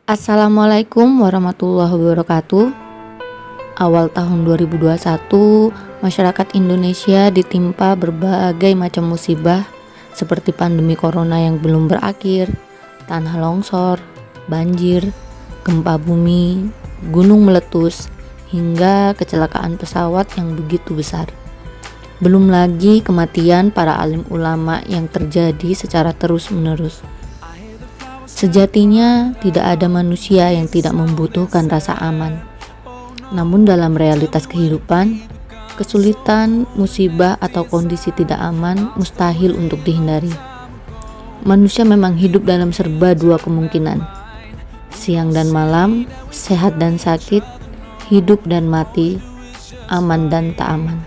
Assalamualaikum warahmatullahi wabarakatuh. Awal tahun 2021, masyarakat Indonesia ditimpa berbagai macam musibah seperti pandemi corona yang belum berakhir, tanah longsor, banjir, gempa bumi, gunung meletus, hingga kecelakaan pesawat yang begitu besar. Belum lagi kematian para alim ulama yang terjadi secara terus-menerus. Sejatinya tidak ada manusia yang tidak membutuhkan rasa aman. Namun dalam realitas kehidupan, kesulitan, musibah atau kondisi tidak aman mustahil untuk dihindari. Manusia memang hidup dalam serba dua kemungkinan. Siang dan malam, sehat dan sakit, hidup dan mati, aman dan tak aman.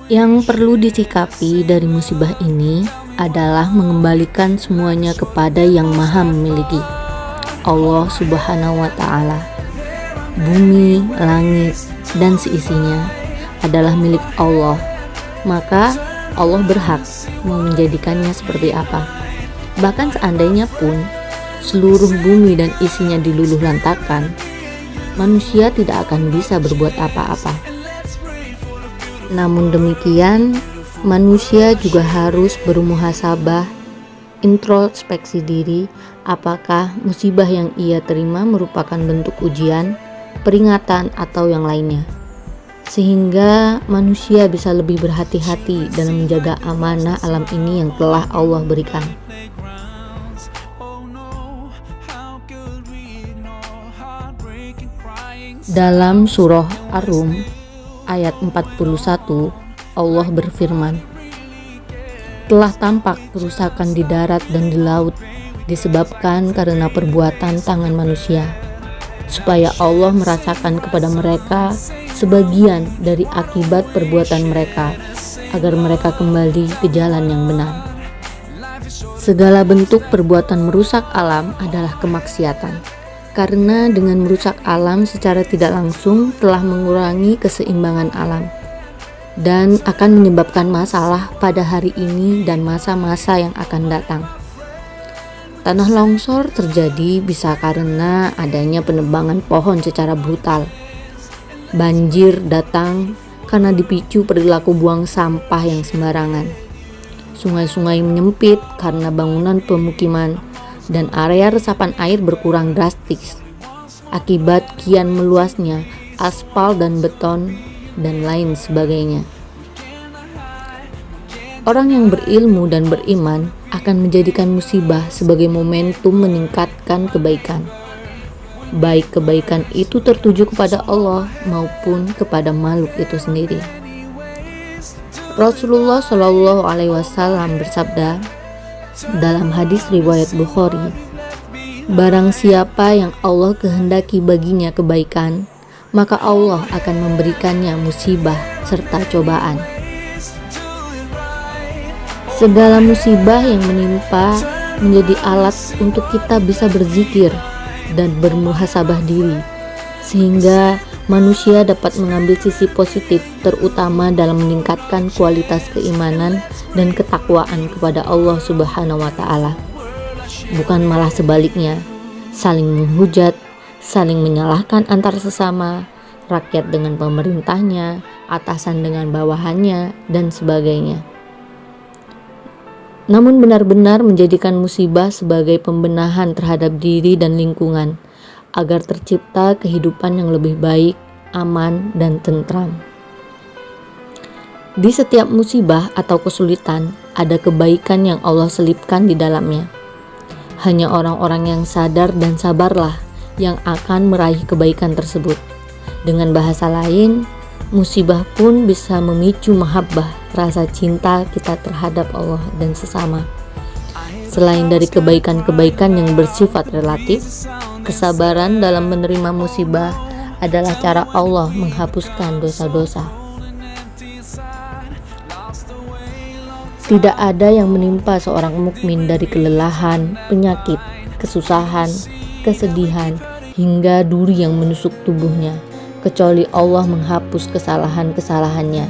Yang perlu disikapi dari musibah ini adalah mengembalikan semuanya kepada yang maha memiliki, Allah Subhanahu wa Ta'ala. Bumi, langit, dan seisinya adalah milik Allah, maka Allah berhak mau menjadikannya seperti apa. Bahkan seandainya pun seluruh bumi dan isinya diluluh lantakan, manusia tidak akan bisa berbuat apa-apa. Namun demikian, manusia juga harus bermuhasabah, introspeksi diri, apakah musibah yang ia terima merupakan bentuk ujian, peringatan, atau yang lainnya. Sehingga manusia bisa lebih berhati-hati dalam menjaga amanah alam ini yang telah Allah berikan. Dalam surah Ar-Rum ayat 41, Allah berfirman, "Telah tampak kerusakan di darat dan di laut disebabkan karena perbuatan tangan manusia, supaya Allah merasakan kepada mereka sebagian dari akibat perbuatan mereka, agar mereka kembali ke jalan yang benar." Segala bentuk perbuatan merusak alam adalah kemaksiatan. Karena dengan merusak alam secara tidak langsung telah mengurangi keseimbangan alam dan akan menyebabkan masalah pada hari ini dan masa-masa yang akan datang. Tanah longsor terjadi bisa karena adanya penebangan pohon secara brutal. Banjir datang karena dipicu perilaku buang sampah yang sembarangan. Sungai-sungai menyempit karena bangunan pemukiman dan area resapan air berkurang drastis akibat kian meluasnya aspal dan beton dan lain sebagainya. Orang yang berilmu dan beriman akan menjadikan musibah sebagai momentum meningkatkan kebaikan. Baik kebaikan itu tertuju kepada Allah maupun kepada makhluk itu sendiri. Rasulullah Shallallahu Alaihi Wasallam bersabda dalam hadis riwayat Bukhari, "Barang siapa yang Allah kehendaki baginya kebaikan, maka Allah akan memberikannya musibah serta cobaan." Segala musibah yang menimpa menjadi alat untuk kita bisa berzikir dan bermuhasabah diri, sehingga manusia dapat mengambil sisi positif, terutama dalam meningkatkan kualitas keimanan dan ketakwaan kepada Allah Subhanahu wa Ta'ala. Bukan malah sebaliknya, saling menghujat, saling menyalahkan antar sesama, rakyat dengan pemerintahnya, atasan dengan bawahannya, dan sebagainya. Namun benar-benar menjadikan musibah sebagai pembenahan terhadap diri dan lingkungan, agar tercipta kehidupan yang lebih baik, aman, dan tentram. Di setiap musibah atau kesulitan, ada kebaikan yang Allah selipkan di dalamnya. Hanya orang-orang yang sadar dan sabarlah yang akan meraih kebaikan tersebut. Dengan bahasa lain, musibah pun bisa memicu mahabbah, rasa cinta kita terhadap Allah dan sesama. Selain dari kebaikan-kebaikan yang bersifat relatif, kesabaran dalam menerima musibah adalah cara Allah menghapuskan dosa-dosa. Tidak ada yang menimpa seorang mukmin dari kelelahan, penyakit, kesusahan, kesedihan, hingga duri yang menusuk tubuhnya, kecuali Allah menghapus kesalahan-kesalahannya.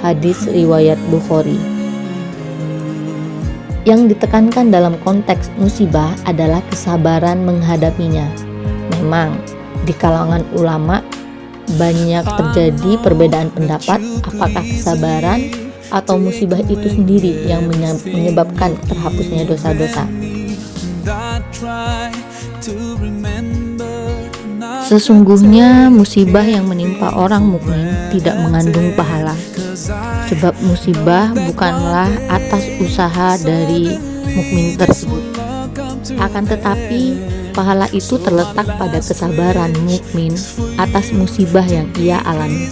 Hadis riwayat Bukhari. Yang ditekankan dalam konteks musibah adalah kesabaran menghadapinya. Memang di kalangan ulama banyak terjadi perbedaan pendapat apakah kesabaran atau musibah itu sendiri yang menyebabkan terhapusnya dosa-dosa. Sesungguhnya musibah yang menimpa orang mukmin tidak mengandung pahala, sebab musibah bukanlah atas usaha dari mukmin tersebut. Akan tetapi pahala itu terletak pada kesabaran mukmin atas musibah yang ia alami.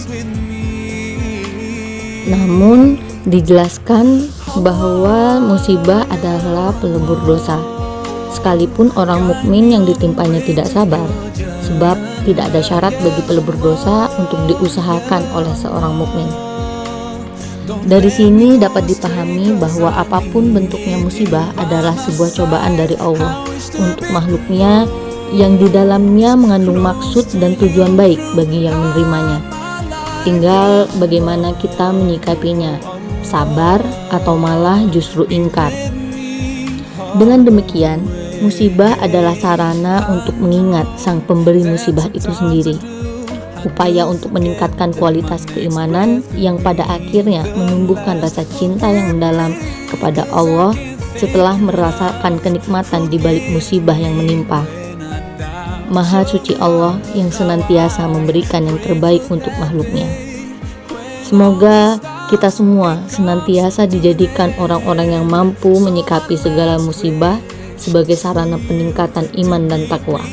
Namun dijelaskan bahwa musibah adalah pelebur dosa, sekalipun orang mukmin yang ditimpanya tidak sabar, sebab tidak ada syarat bagi pelebur dosa untuk diusahakan oleh seorang mukmin. Dari sini dapat dipahami bahwa apapun bentuknya musibah adalah sebuah cobaan dari Allah untuk makhluknya yang di dalamnya mengandung maksud dan tujuan baik bagi yang menerimanya. Tinggal bagaimana kita menyikapinya, sabar atau malah justru ingkar. Dengan demikian, musibah adalah sarana untuk mengingat sang pemberi musibah itu sendiri. Upaya untuk meningkatkan kualitas keimanan yang pada akhirnya menumbuhkan rasa cinta yang mendalam kepada Allah setelah merasakan kenikmatan di balik musibah yang menimpa. Maha suci Allah yang senantiasa memberikan yang terbaik untuk makhluknya. Semoga kita semua senantiasa dijadikan orang-orang yang mampu menyikapi segala musibah sebagai sarana peningkatan iman dan takwa,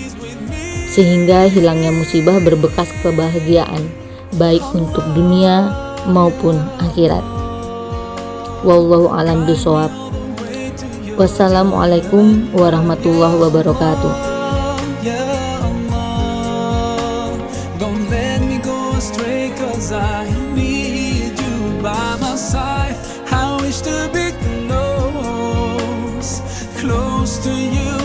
sehingga hilangnya musibah berbekas kebahagiaan baik untuk dunia maupun akhirat. Wallahu a'lam bishawab. Wassalamualaikum warahmatullahi wabarakatuh. Close to you.